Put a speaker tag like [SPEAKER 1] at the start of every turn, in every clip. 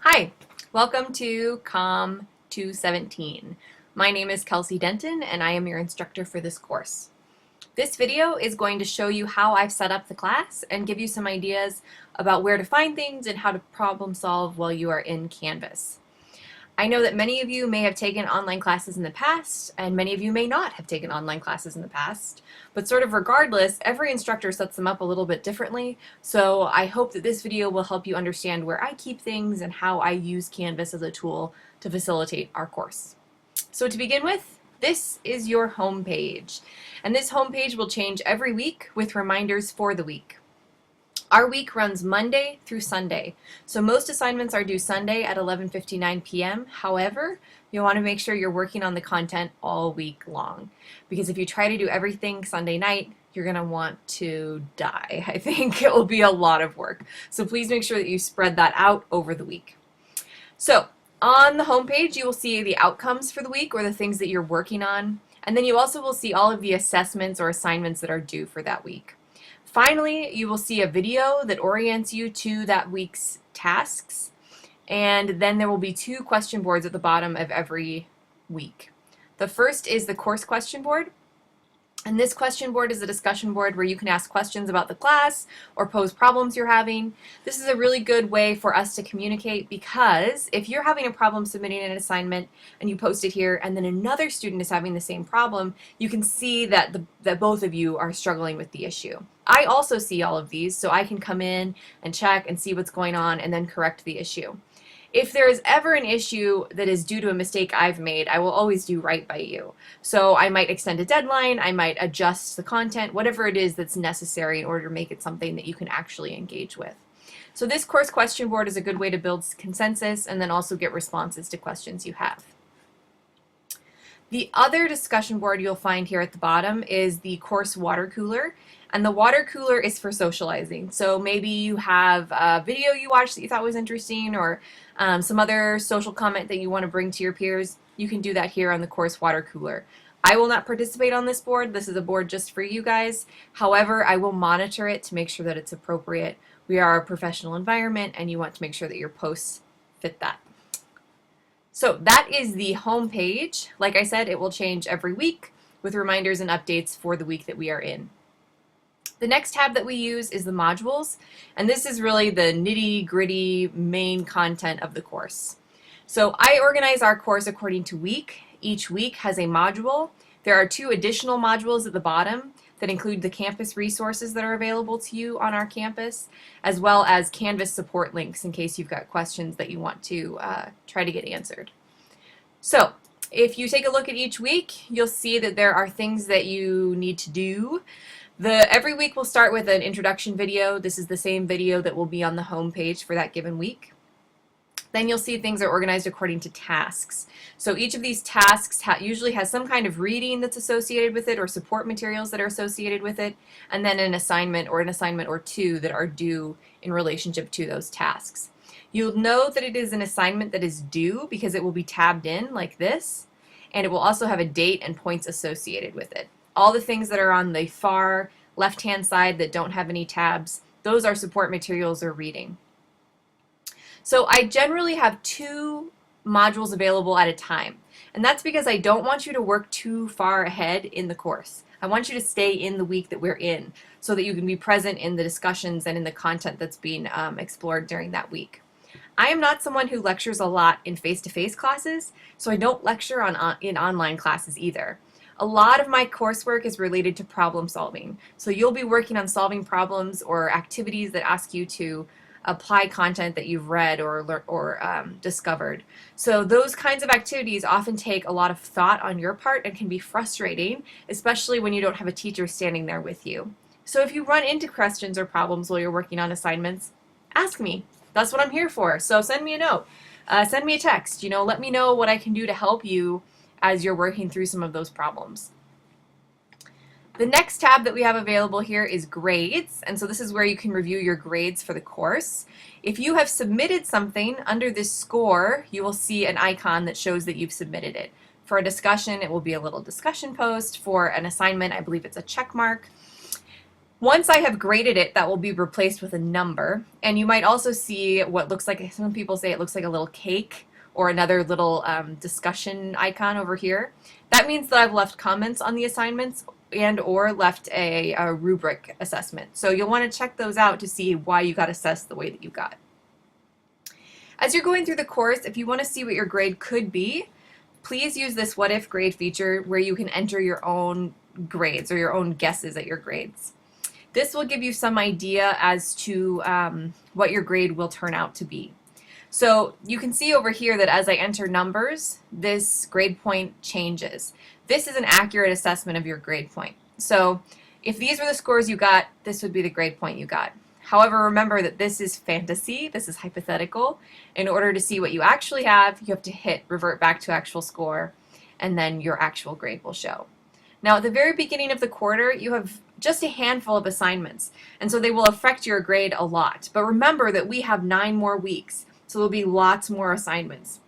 [SPEAKER 1] Hi, welcome to COM 217. My name is Kelsey Denton and I am your instructor for this course. This video is going to show you how I've set up the class and give you some ideas about where to find things and how to problem solve while you are in Canvas. I know that many of you may have taken online classes in the past, and many of you may not have taken online classes in the past, but sort of regardless, every instructor sets them up a little bit differently, so I hope that this video will help you understand where I keep things and how I use Canvas as a tool to facilitate our course. So to begin with, this is your home page, and this home page will change every week with reminders for the week. Our week runs Monday through Sunday, so most assignments are due Sunday at 11:59 p.m. However, you'll want to make sure you're working on the content all week long, because if you try to do everything Sunday night, you're going to want to die. I think it will be a lot of work. So please make sure that you spread that out over the week. So on the home page, you will see the outcomes for the week, or the things that you're working on, and then you also will see all of the assessments or assignments that are due for that week. Finally, you will see a video that orients you to that week's tasks, and then there will be two question boards at the bottom of every week. The first is the course question board, and this question board is a discussion board where you can ask questions about the class or pose problems you're having. This is a really good way for us to communicate, because if you're having a problem submitting an assignment and you post it here and then another student is having the same problem, you can see that that both of you are struggling with the issue. I also see all of these, so I can come in and check and see what's going on and then correct the issue. If there is ever an issue that is due to a mistake I've made, I will always do right by you. So I might extend a deadline, I might adjust the content, whatever it is that's necessary in order to make it something that you can actually engage with. So this course question board is a good way to build consensus and then also get responses to questions you have. The other discussion board you'll find here at the bottom is the course water cooler. And the water cooler is for socializing. So maybe you have a video you watched that you thought was interesting, or some other social comment that you want to bring to your peers. You can do that here on the course water cooler. I will not participate on this board. This is a board just for you guys. However, I will monitor it to make sure that it's appropriate. We are a professional environment, and you want to make sure that your posts fit that. So that is the home page. Like I said, it will change every week with reminders and updates for the week that we are in. The next tab that we use is the modules, and this is really the nitty-gritty main content of the course. So I organize our course according to week. Each week has a module. There are two additional modules at the bottom that include the campus resources that are available to you on our campus, as well as Canvas support links in case you've got questions that you want to try to get answered. So if you take a look at each week, you'll see that there are things that you need to do. Every week we'll start with an introduction video. This is the same video that will be on the home page for that given week. Then you'll see things are organized according to tasks. So each of these tasks usually has some kind of reading that's associated with it, or support materials that are associated with it, and then an assignment or two that are due in relationship to those tasks. You'll know that it is an assignment that is due because it will be tabbed in like this, and it will also have a date and points associated with it. All the things that are on the far left-hand side that don't have any tabs, those are support materials or reading. So I generally have two modules available at a time, and that's because I don't want you to work too far ahead in the course. I want you to stay in the week that we're in so that you can be present in the discussions and in the content that's being explored during that week. I am not someone who lectures a lot in face-to-face classes, so I don't lecture in online classes either. A lot of my coursework is related to problem solving. So you'll be working on solving problems or activities that ask you to apply content that you've read or discovered. So those kinds of activities often take a lot of thought on your part and can be frustrating, especially when you don't have a teacher standing there with you. So if you run into questions or problems while you're working on assignments, ask me. That's what I'm here for. So send me a note, send me a text, let me know what I can do to help you as you're working through some of those problems. The next tab that we have available here is grades, and so this is where you can review your grades for the course. If you have submitted something, under this score you will see an icon that shows that you've submitted it. For a discussion, it will be a little discussion post. For an assignment, I believe it's a check mark. Once I have graded it, that will be replaced with a number, and you might also see what looks like, some people say it looks like a little cake or another little discussion icon over here. That means that I've left comments on the assignments and or left a rubric assessment. So you'll want to check those out to see why you got assessed the way that you got. As you're going through the course, if you want to see what your grade could be, please use this what if grade feature where you can enter your own grades or your own guesses at your grades. This will give you some idea as to what your grade will turn out to be. So you can see over here that as I enter numbers, this grade point changes. This is an accurate assessment of your grade point. So if these were the scores you got, this would be the grade point you got. However, remember that this is fantasy, this is hypothetical. In order to see what you actually have, you have to hit revert back to actual score, and then your actual grade will show. Now, at the very beginning of the quarter, you have just a handful of assignments, and so they will affect your grade a lot. But remember that we have 9 more weeks, so there'll be lots more assignments.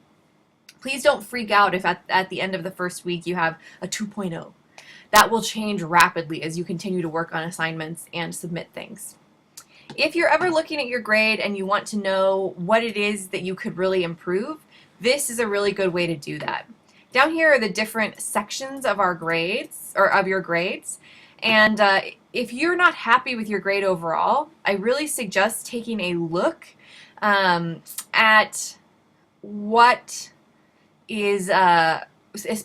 [SPEAKER 1] Please don't freak out if at the end of the first week you have a 2.0. That will change rapidly as you continue to work on assignments and submit things. If you're ever looking at your grade and you want to know what it is that you could really improve, this is a really good way to do that. Down here are the different sections of our grades, or of your grades, and if you're not happy with your grade overall, I really suggest taking a look at what is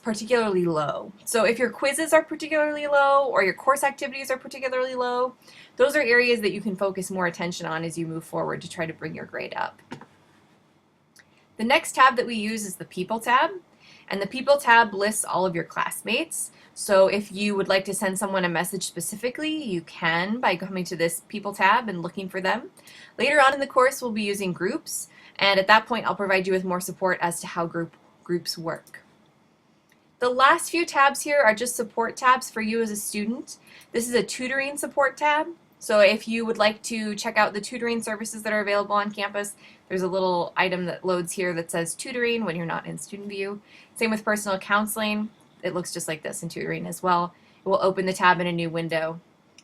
[SPEAKER 1] particularly low. So if your quizzes are particularly low or your course activities are particularly low, those are areas that you can focus more attention on as you move forward to try to bring your grade up. The next tab that we use is the People tab, and the People tab lists all of your classmates. So if you would like to send someone a message specifically, you can by coming to this People tab and looking for them. Later on in the course, we'll be using groups, and at that point I'll provide you with more support as to how groups work. The last few tabs here are just support tabs for you as a student. This is a tutoring support tab. So if you would like to check out the tutoring services that are available on campus, there's a little item that loads here that says tutoring when you're not in student view. Same with personal counseling. It looks just like this in tutoring as well. It will open the tab in a new window.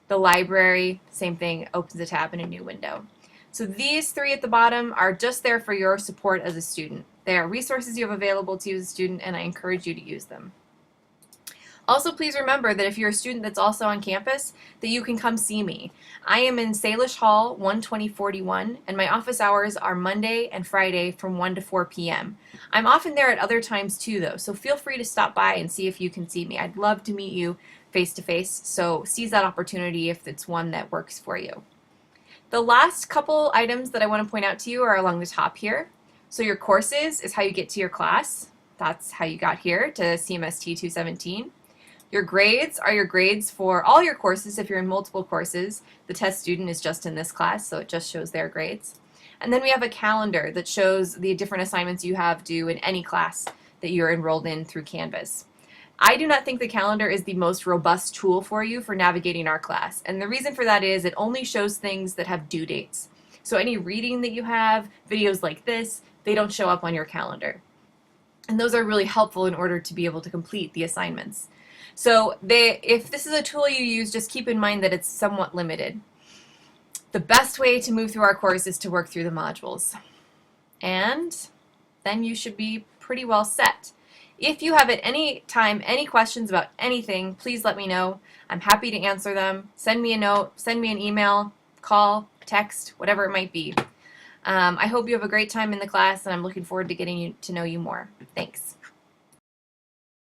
[SPEAKER 1] The library, same thing, opens the tab in a new window. So these 3 at the bottom are just there for your support as a student. They are resources you have available to you as a student, and I encourage you to use them. Also, please remember that if you're a student that's also on campus, that you can come see me. I am in Salish Hall 12041, and my office hours are Monday and Friday from 1 to 4 p.m. I'm often there at other times too, though, so feel free to stop by and see if you can see me. I'd love to meet you face to face, so seize that opportunity if it's one that works for you. The last couple items that I want to point out to you are along the top here. So your courses is how you get to your class. That's how you got here to CMST 217. Your grades are your grades for all your courses. If you're in multiple courses, the test student is just in this class, so it just shows their grades. And then we have a calendar that shows the different assignments you have due in any class that you're enrolled in through Canvas. I do not think the calendar is the most robust tool for you for navigating our class, and the reason for that is it only shows things that have due dates. So any reading that you have, videos like this, they don't show up on your calendar. And those are really helpful in order to be able to complete the assignments. So if this is a tool you use, just keep in mind that it's somewhat limited. The best way to move through our course is to work through the modules. And then you should be pretty well set. If you have at any time any questions about anything, please let me know. I'm happy to answer them. Send me a note, send me an email, call, text, whatever it might be. I hope you have a great time in the class, and I'm looking forward to getting to know you more. Thanks.